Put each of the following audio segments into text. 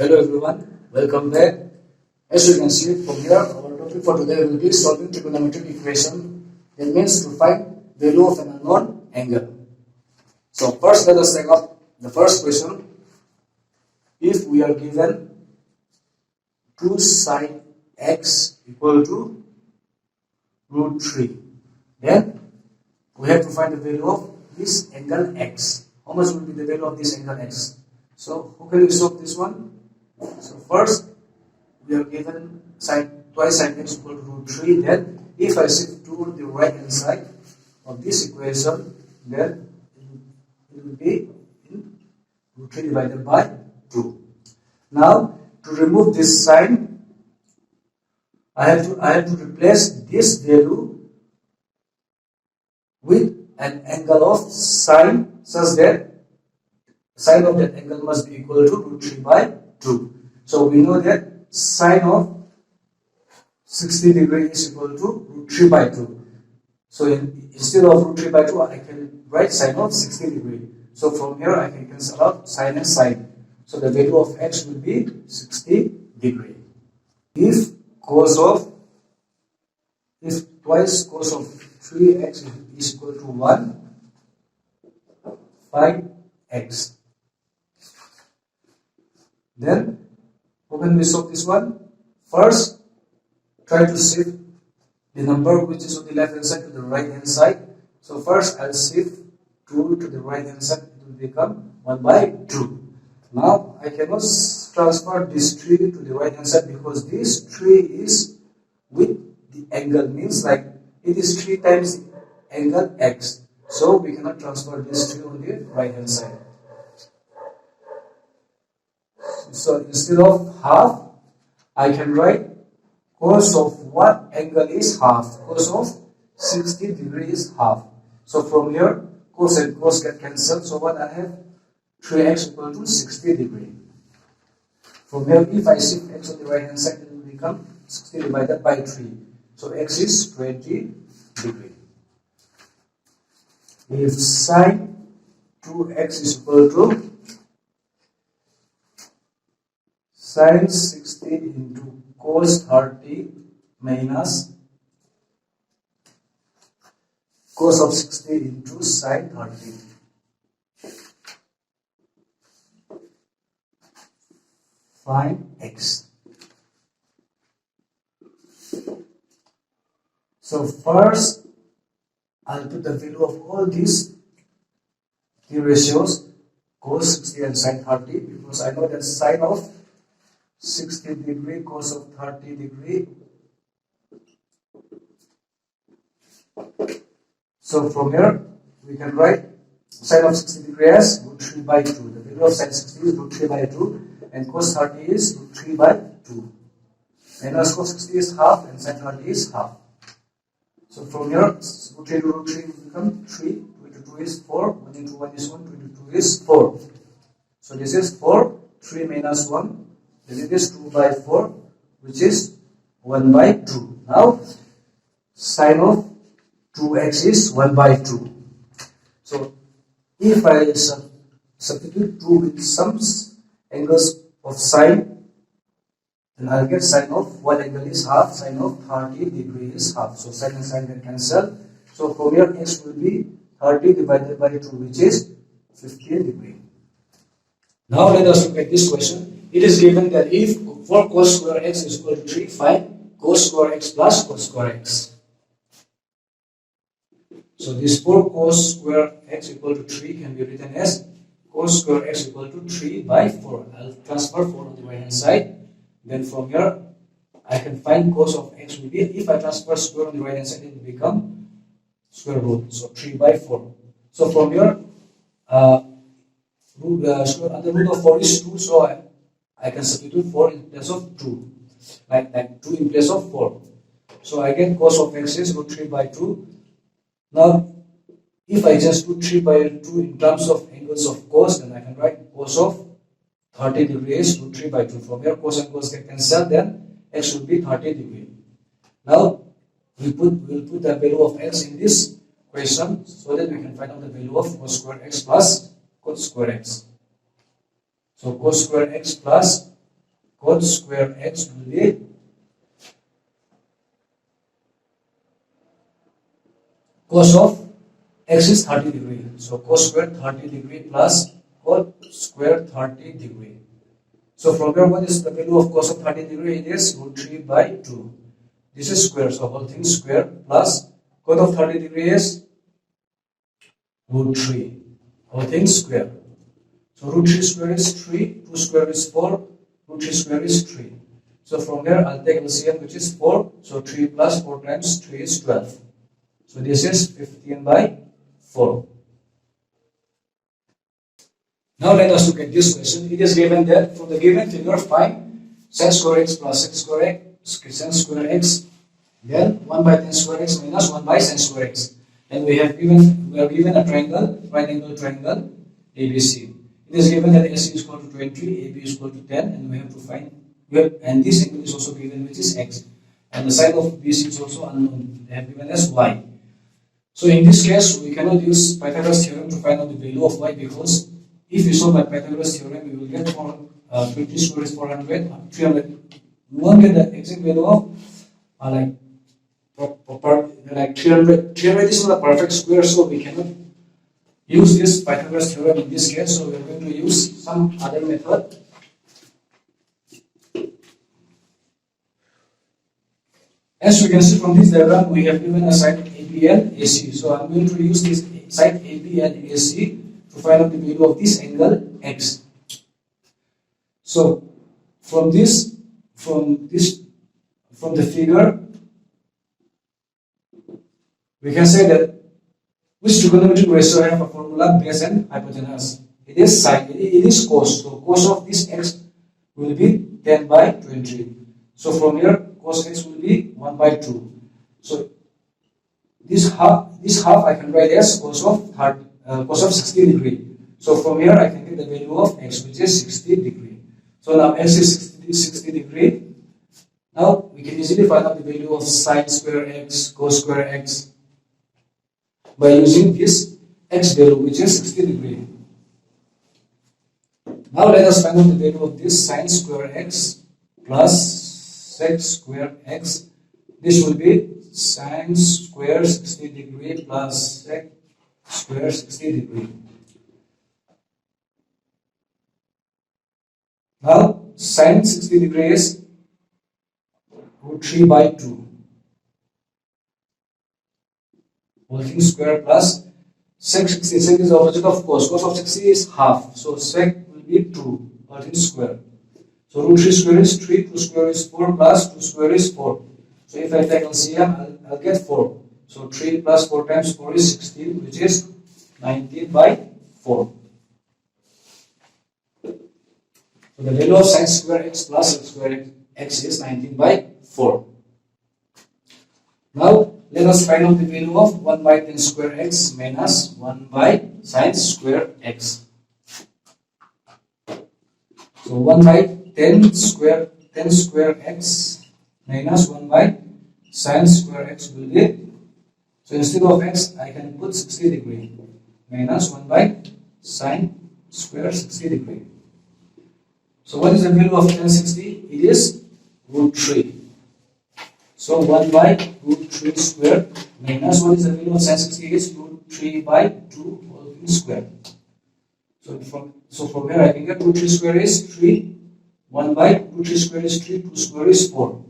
Hello everyone, welcome back. As you can see from here, our topic for today will be solving trigonometric equation. That means to find value of an unknown angle. So first let us take up the first question. If we are given 2 sine x equal to root 3, then we have to find the value of this angle x. How much will be the value of this angle x? So how can we solve this one? So first we are given twice sine x equal to root 3. Then if I shift to the right hand side of this equation, then it will be in root 3 divided by 2. Now to remove this sign, I have to replace this value with an angle of sine such that sine of that angle must be equal to root 3 by 2. So we know that sine of 60 degree is equal to root 3 by 2. So instead of root 3 by 2, I can write sine of 60 degree. So from here I can cancel out sine and sine. So the value of x will be 60 degree. If twice cos of 3x is equal to 1, find x. Then how can we solve this one? First, try to shift the number which is on the left hand side to the right hand side. So first I'll shift 2 to the right hand side, it will become 1 by 2. Now I cannot transfer this 3 to the right hand side because this 3 is with the angle, means like it is 3 times the angle x. So we cannot transfer this 3 on the right hand side. So instead of half, I can write cos of what angle is half? Cos of 60 degrees is half. So from here, cos and cos get cancelled. So what I have? 3x equal to 60 degree. From here, if I shift x on the right hand side, it will become 60 divided by 3. So x is 20 degree. If sine 2x is equal to sine 60 into cos 30 minus cos of 60 into sine 30. Find x. So first, I'll put the value of all these two ratios, cos 60 and sine 30, because I know that sine of 60 degree, cos of 30 degree. So from here, we can write sine of 60 degree as root 3 by 2. The value of sine 60 is root 3 by 2, and cos 30 is root 3 by 2. Minus cos 60 is half, and sine 30 is half. So from here, root 3 to root 3 will become 3. 2 into 2 is 4. 1 into 1 is 1. 2 into 2 is 4. So this is 4. 3 minus 1. Then it is 2 by 4, which is 1 by 2. Now, sine of 2x is 1 by 2. So, if I substitute 2 with some angles of sine, then I'll get sine of one angle is half, sine of 30 degree is half. So, sine and sine can cancel. So, from here, x will be 30 divided by 2, which is 15 degree. Now, let us look at this question. It is given that if 4 cos square x is equal to 3, find cos square x plus cos square x. So this 4 cos square x equal to 3 can be written as cos square x equal to 3 by 4. I'll transfer 4 on the right hand side. Then from here, I can find cos of x will be, if I transfer square on the right hand side, it will become square root. So 3 by 4. So from here, the root of 4 is 2. So I can substitute 4 in place of 2. Like 2 in place of 4. So I get cos of x is root 3 by 2. Now, if I just do 3 by 2 in terms of angles of cos, then I can write cos of 30 degrees root 3 by 2. From here, cos and cos get cancelled, then x will be 30 degree. Now, we'll put the value of x in this question so that we can find out the value of cos square x plus cos square x. So cos square x plus cos square x will be cos of x is 30 degree. So cos square 30 degree plus cos square 30 degree. So from here, what is the value of cos of 30 degree? It is root 3 by 2. This is square, so whole thing square plus cos of 30 degree is root 3. Whole thing square. So root 3 square is 3, 2 square is 4, root 3 square is 3. So from here, I'll take LCM, which is 4. So 3 plus 4 times 3 is 12. So this is 15 by 4. Now let us look at this question. It is given that from the given figure, find sin square x plus sin square x, then 1 by tan square x minus 1 by sin square x. And we are given a triangle, right angle triangle ABC. It is given that AC is equal to 20, AB is equal to 10, and we have to find, and this angle is also given, which is x. And the side of BC is also unknown. They have given as y. So in this case, we cannot use Pythagoras theorem to find out the value of y, because if we solve by Pythagoras theorem, we will get 20 square is 400, 300. We won't get the exact value of like 300. 300 is not a perfect square, so we cannot use this Pythagoras theorem in this case. So we are going to use some other method. As you can see from this diagram, we have given a side AB and AC. So I'm going to use this side AB and AC to find out the value of this angle x. So from the figure, we can say that which trigonometric ratio have a formula base and hypotenuse. It is sine. It is cos. So cos of this x will be 10 by 20. So from here, cos x will be 1 by 2. So this half I can write as cos of 60 degree. So from here I can get the value of x, which is 60 degree. So now x is 60 degree. Now we can easily find out the value of sine square x, cos square x by using this x value, which is 60 degree. Now let us find out the value of this sine square x plus sec square x. This will be sine square 60 degree plus sec square 60 degree. Now sine 60 degree is root 3 by 2. Whole thing square plus sec 60. Sec is the opposite of cos. Cos of 60 is half. So sec will be 2. Whole thing square. So root 3 square is 3, 2 square is 4, plus 2 square is 4. So if I take LCM, I'll get 4. So 3 plus 4 times 4 is 16, which is 19 by 4. So the value of sine square x plus sec square x is 19 by 4. Now let us find out the value of 1 by tan square x minus 1 by sine square x. So 1 by tan square x minus 1 by sine square x will be, so instead of x I can put 60 degree minus 1 by sine square 60 degree. So what is the value of tan 60? It is root 3. So 1 by root 3 square minus what is the value of sine 60 is root 3 by 2 whole square. So from here I can get root 3 square is 3. 1 by root 3 square is 3, 2 square is 4.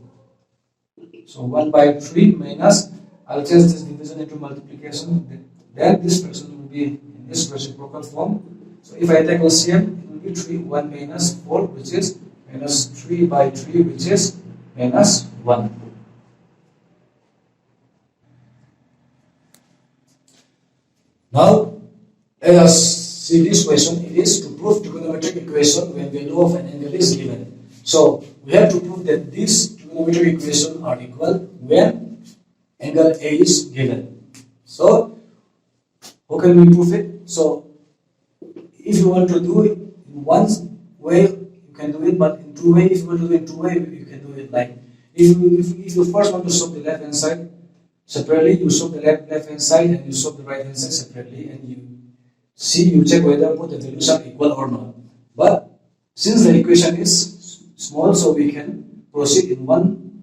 So 1 by 3 minus, I'll change this division into multiplication, then this fraction will be in this reciprocal form. So if I take LCM, it will be 3, 1 minus 4, which is minus 3 by 3, which is minus 1. Now, let us see this question. It is to prove trigonometric equation when value of an angle is given. So we have to prove that these trigonometric equations are equal when angle A is given. So how can we prove it? So if you want to do it in one way, you can do it, but in two ways, if you want to do it in two ways, you can do it like if you first want to solve the left hand side separately, you solve the left hand side and you solve the right hand side separately, and you check whether both the values are equal or not. But since the equation is small, so we can proceed at one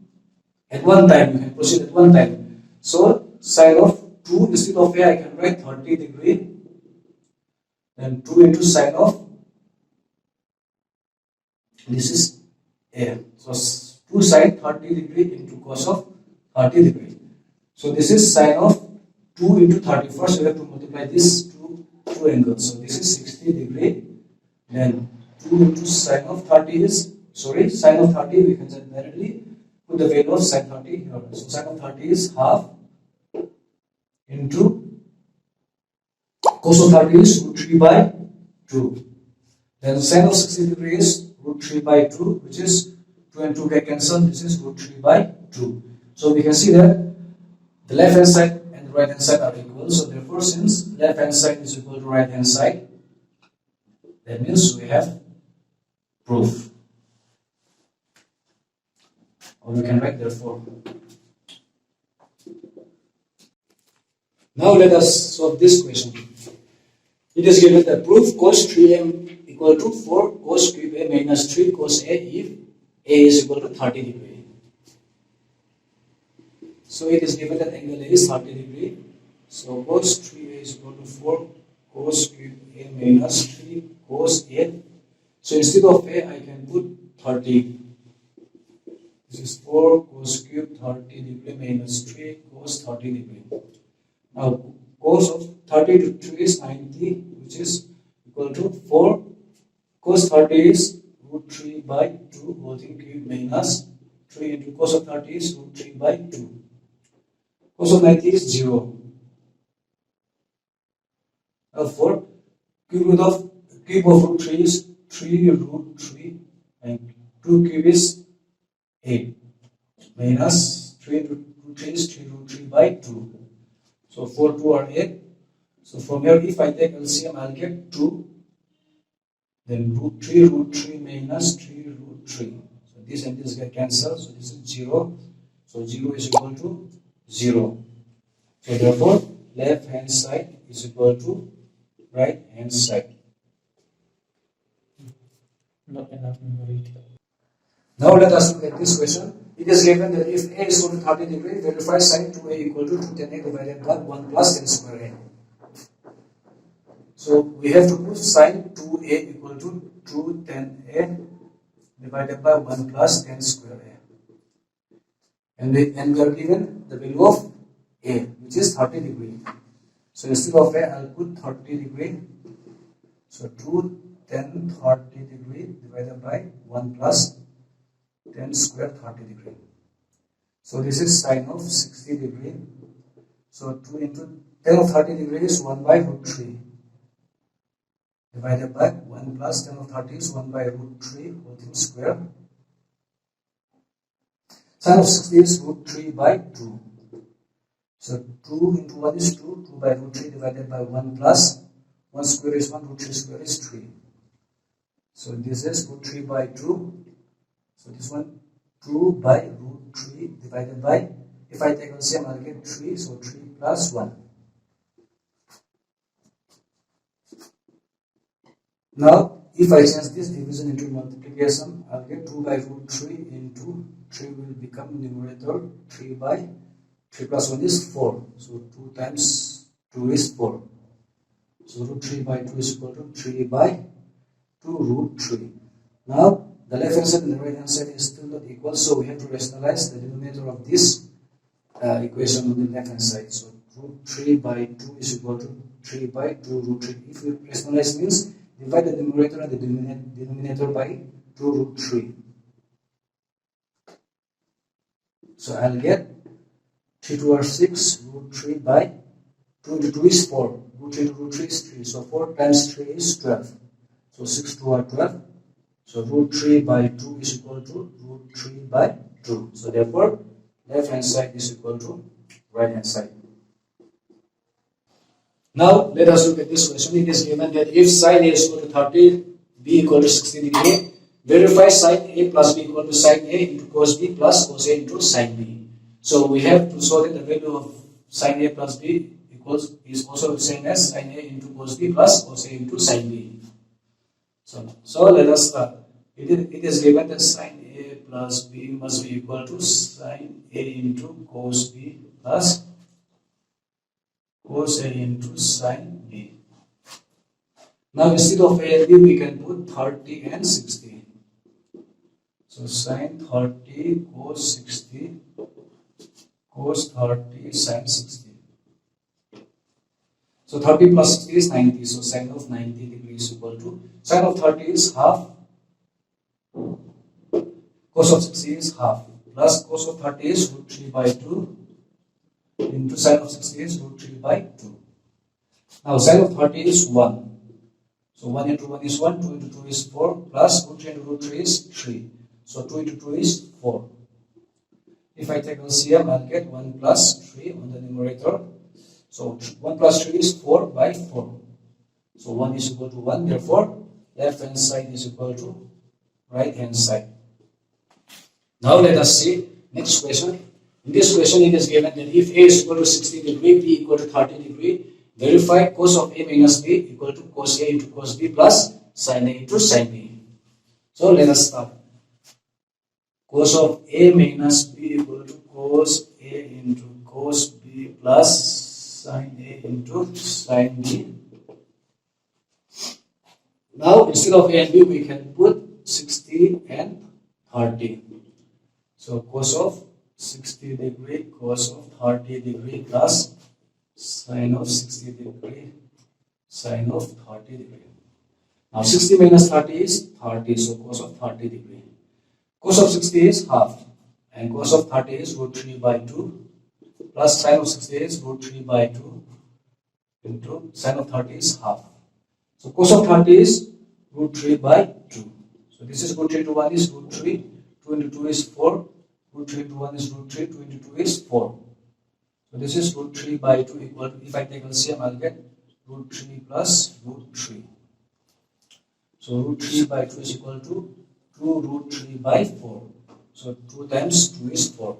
time. We can proceed at one time. So sine of 2 instead of a, I can write 30 degree. Then 2 into sine of, this is a. So 2 sine 30 degree into cos of 30 degree. So this is sine of 2 into 30. First we have to multiply this two angles. So this is 60 degree. Then 2 into sine of 30 is, sine of 30 we can directly put the value of sine 30 here. So sine of 30 is half into cos of 30 is root 3 by 2. Then sine of 60 degree is root 3 by 2, which is 2 and 2 get cancelled. This is root 3 by 2. So we can see that the left hand side and the right hand side are equal. So therefore, since left hand side is equal to right hand side, that means we have proof. Or we can write therefore. Now let us solve this question. It is given that proof cos 3m equal to 4 cos cube a minus 3 cos a if a is equal to 30 degree. So it is given that angle A is 30 degree. So cos 3a is equal to 4 cos cube a minus 3 cos a. So instead of a, I can put 30. This is 4 cos cube 30 degree minus 3 cos 30 degree. Now cos of 30 to 3 is 90, which is equal to 4 cos 30 is root 3 by 2 whole thing cube minus 3 into cos of 30 is root 3 by 2. Cos of 90 is 0. Therefore, cube of root 3 is 3 root 3 and 2 cube is 8 minus 3 into root 3 is 3 root 3 by 2. So 4 2 are 8. So from here, if I take LCM, I'll get 2. Then root 3 minus 3 root 3. So this and this get cancelled. So this is 0. So 0 is equal to 0. So therefore, left hand side is equal to right hand side. Not enough numerator. Now let us look at this question. It is given that if a is equal to 30 degree, verify sine 2a equal to 2 tan a divided by 1 plus tan square a. So we have to put sine 2a equal to 2 tan a divided by 1 plus tan square a. And we are given the value of a, which is 30 degree. So instead of a, I'll put 30 degree. So 2 tan 30 degree divided by 1 plus tan square 30 degree. So this is sine of 60 degree. So 2 into tan of 30 degree is 1 by root 3 divided by 1 plus tan of 30 is 1 by root 3 whole thing square. Sine of 60 is root 3 by 2. So 2 into 1 is 2, 2 by root 3 divided by 1 plus 1 square is 1, root 3 square is 3. So this is root 3 by 2. So this one 2 by root 3 divided by, if I take LCM, I'll get 3, so 3 plus 1. Now, if I change this division into multiplication, I'll get 2 by root 3 into 3 will become numerator, 3 by 3 plus 1 is 4. So 2 times 2 is 4. So root 3 by 2 is equal to 3 by 2 root 3. Now, the left hand side and the right hand side is still not equal, so we have to rationalize the denominator of this equation on the left hand side. So root 3 by 2 is equal to 3 by 2 root 3. If we rationalize means divide the numerator and the denominator by 2 root 3. So I'll get 3 2 are 6, root 3 by 2 into 2 is 4. Root 3 to root 3 is 3. So 4 times 3 is 12. So 6 2 are 12. So root 3 by 2 is equal to root 3 by 2. So therefore, left hand side is equal to right hand side. Now, let us look at this question. It is given that if sine A is equal to 30, B equal to 60 degree, verify sine A plus B equal to sine A into cos B plus cos A into sine B. So we have to show that the value of sine A plus B is also the same as sine A into cos B plus cos A into sine B. So let us start. it is given that sin A plus B must be equal to sin A into cos B plus cos A into sin B. Now instead of A and B, we can put 30 and 60. So sin 30 cos 60 cos 30 sin 60. So 30 plus 60 is 90. So sin of 90 degrees is equal to sin of 30 is half. Cos of 60 is half. Plus cos of 30 is root 3 by 2 into sin of 60 is root 3 by 2. Now sin of 30 is 1. So 1 into 1 is 1, 2 into 2 is 4, plus root 3 into root 3 is 3. So 2 into 2 is 4. If I take LCM, I'll get 1 plus 3 on the numerator. So 1 plus 3 is 4 by 4. So 1 is equal to 1. Therefore, left hand side is equal to right hand side. Now let us see next question. In this question, it is given that if A is equal to 60 degree, B equal to 30 degree, verify cos of A minus B equal to cos A into cos B plus sin A into sin B. So let us start. Cos of A minus B equal to cos A into cos B plus sin A into sin B. Now instead of A and B, we can put 60 and 30. So cos of 60 degree, cos of 30 degree plus sin of 60 degree, sin of 30 degree. Now 60 minus 30 is 30, so cos of 30 degree. Cos of 60 is half, and cos of 30 is root 3 by 2, plus sin of 60 is root 3 by 2 into sin of 30 is half. So cos of 30 is root 3 by 2. So this is root 3 to 1 is root 3, 2 into 2 is 4, root 3 to 1 is root 3, 2 into 2 is 4. So this is root 3 by 2 equal to, if I take LCM, I'll get root 3 plus root 3. So root 3 by 2 is equal to 2 root 3 by 4. So 2 times 2 is 4.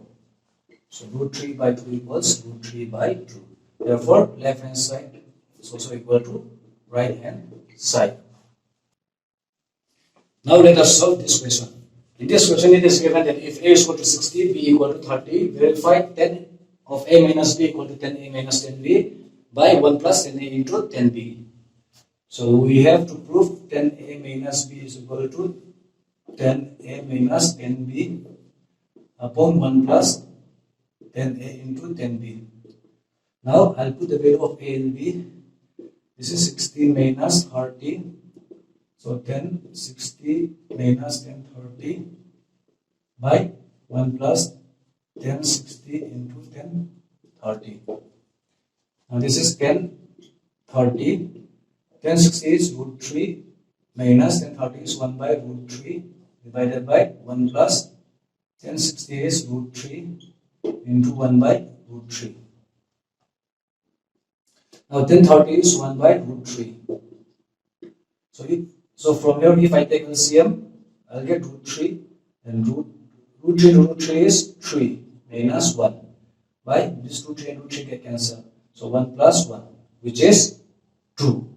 So root 3 by 2 equals root 3 by 2. Therefore, left hand side is also equal to right hand side. Now let us solve this question. In this question, it is given that if A is equal to 60, B equal to 30, verify 10 of A minus B equal to 10A minus 10B by 1 plus 10A into 10B. So we have to prove 10A minus B is equal to 10A minus 10B upon 1 plus 10A into 10B. Now I'll put the value of A and B. This is 60 minus 30. So 10, 60 minus 10, 30 by 1 plus 10, 60 into 10, 30. Now this is 10, 30. 10, 60 is root 3 minus 10, 30 is 1 by root 3 divided by 1 plus 10, 60 is root 3 into 1 by root 3. Now 10, 30 is 1 by root 3. So from here, if I take LCM, I'll get root 3, and root 3 to root 3 is 3 minus 1. By this root 3 and root 3 get cancelled. So 1 plus 1, which is 2.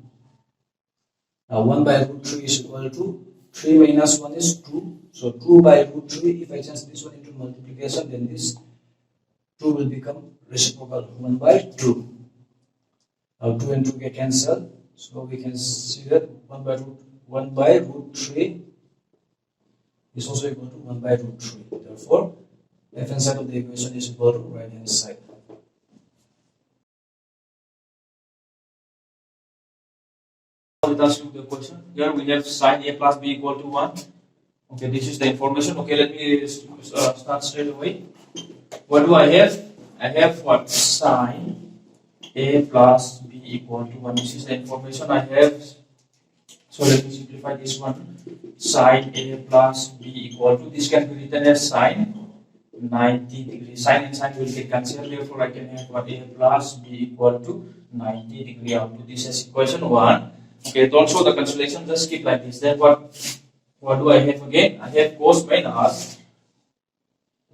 Now 1 by root 3 is equal to 3 minus 1 is 2. So 2 by root 3, if I change this one into multiplication, then this 2 will become reciprocal 1 by 2. Now 2 and 2 get cancelled. So we can see that 1 by root 3 is also equal to 1 by root 3. Therefore, left hand side of the equation is equal to right hand side. Let us look at the question. Here we have sin A plus B equal to 1. Okay, this is the information. Okay, let me start straight away. What do I have? I have what? Sin A plus B equal to 1. This is the information I have. So let me simplify this one. Sin A plus B equal to, this can be written as sin 90 degrees. Sin and sin will get cancelled. Therefore, I can have what? A plus B equal to 90 degrees. Up to this is equation 1. Okay, don't show the cancellation, just keep like this. Then what do I have again? I have cos minus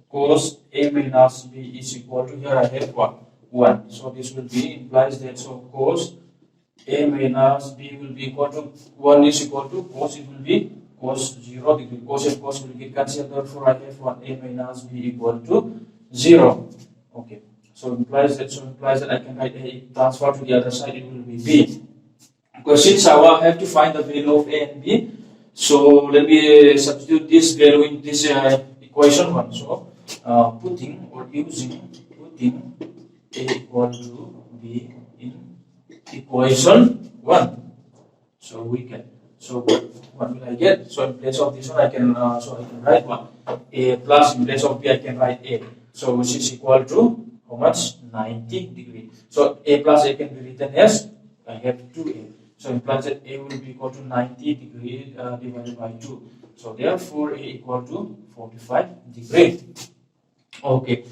cos A minus B is equal to, here I have what? 1. So this will be implies that, so cos A minus B will be equal to 1 is equal to cos, it will be cos 0 degree. Cos and cos will get cancelled, therefore I have 1a minus b equal to 0. Okay, so implies that I can write a transfer to the other side, it will be b. Because since I have to find the value of a and b, so let me substitute this value in this equation 1. So putting a equal to b in equation 1. So we can. So what will I get? So in place of this one, I can write 1. A plus in place of b, I can write a. So which is equal to how much? 90 degree. So a plus a can be written as I have 2a. So implies that a will be equal to 90 degree divided by 2. So therefore a equal to 45 degree. Okay.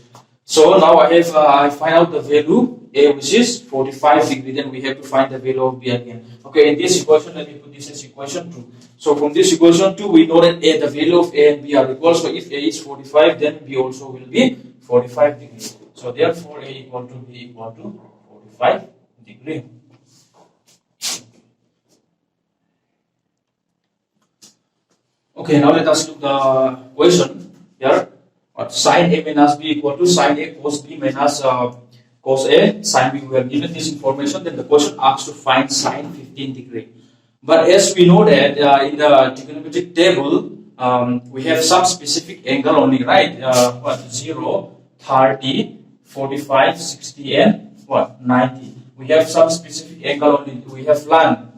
So now I find out the value a, which is 45 degree. Then we have to find the value of b again. Okay, in this equation, let me put this as equation 2. So from this equation 2, we know that a, the value of a and b are equal. So if a is 45, then b also will be 45 degree. So therefore a equal to b equal to 45 degree. Okay, now let us look the question here. What sin a minus b equal to sin a cos b minus cos a sin b. We are given this information. Then the question asks to find sin 15 degree. But as we know that in the trigonometric table, we have some specific angle only, right? 0, 30, 45, 60, and 90. We have some specific angle only. We have learned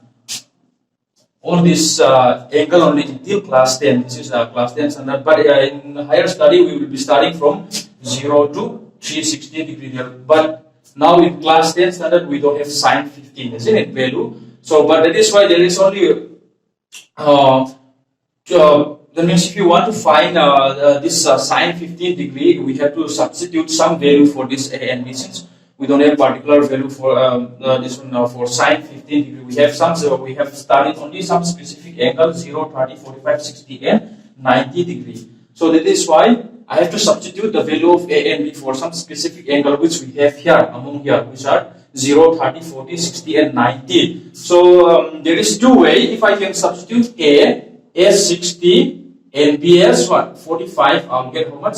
all this angle only until class 10. This is class 10 standard. But in higher study, we will be starting from 0 to 360 degree here. But now in class 10 standard, we don't have sin 15, isn't it, value? So, but that is why there is only that means if you want to find this sin 15 degree, we have to substitute some value for this a and b. Since we don't have particular value for this one for sin 15 degree, we have some. So we have studied only some specific angle 0, 30, 45, 60, and 90 degree. So that is why I have to substitute the value of a and b for some specific angle which we have here among here, which are 0, 30, 40, 60, and 90. So there is two ways. If I can substitute a as 60 and b as 45, I'll get how much?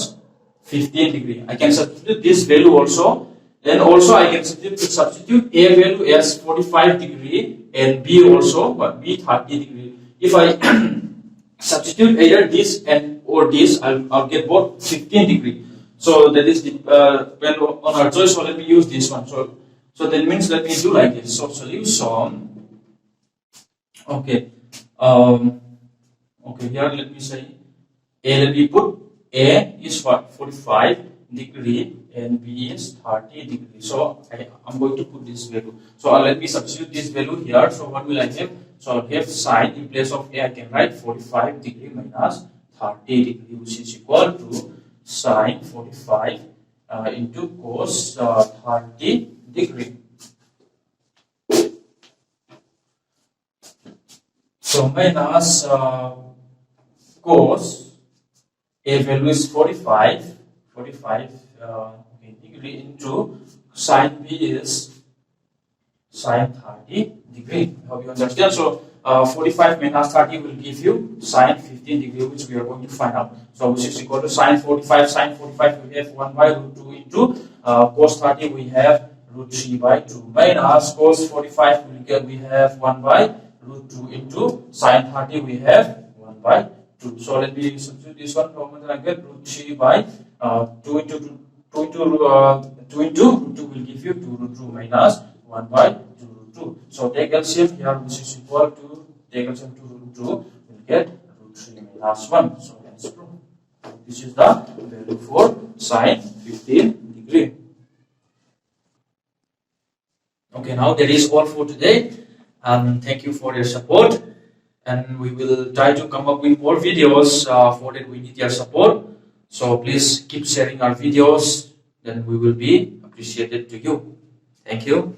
15 degree. I can substitute this value also. Then also I can substitute a value as 45 degree and b also, b 30 degree. If I substitute either this and or this, I'll get both 15 degree. So that is the when on our choice. So let me use this one. So that means let me do like this. So solution. Okay. Okay. Here let me say a. Let me put a is 45 degree and b is 30 degree. So I'm going to put this value. So let me substitute this value here. So what will I have? So I'll have sine in place of a. I can write 45 degree minus 30 degree, which is equal to sine 45 into cos 30 degree. So minus cos a value is 45 degree into sine b is sine 30 degree. I hope you understand. So 45 minus 30 will give you sine 15 degree, which we are going to find out. So which is equal to sine 45. Sine 45 we have 1 by root 2 into cos 30 we have root 3 by 2 minus cos 45 we have 1 by root 2 into sine 30 we have 1 by 2. So let me substitute this one. How much I get? Root 3 by 2 into root 2 will give you 2 root 2 minus 1 by 2 root 2. So take LCM here, which is equal to take LCM 2 root 2 will get root 3 minus 1. So hence proof. This is the value for sine 15 degree. Okay, now that is all for today. Thank you for your support. And we will try to come up with more videos. For that we need your support. So please keep sharing our videos. Then we will be appreciated to you. Thank you.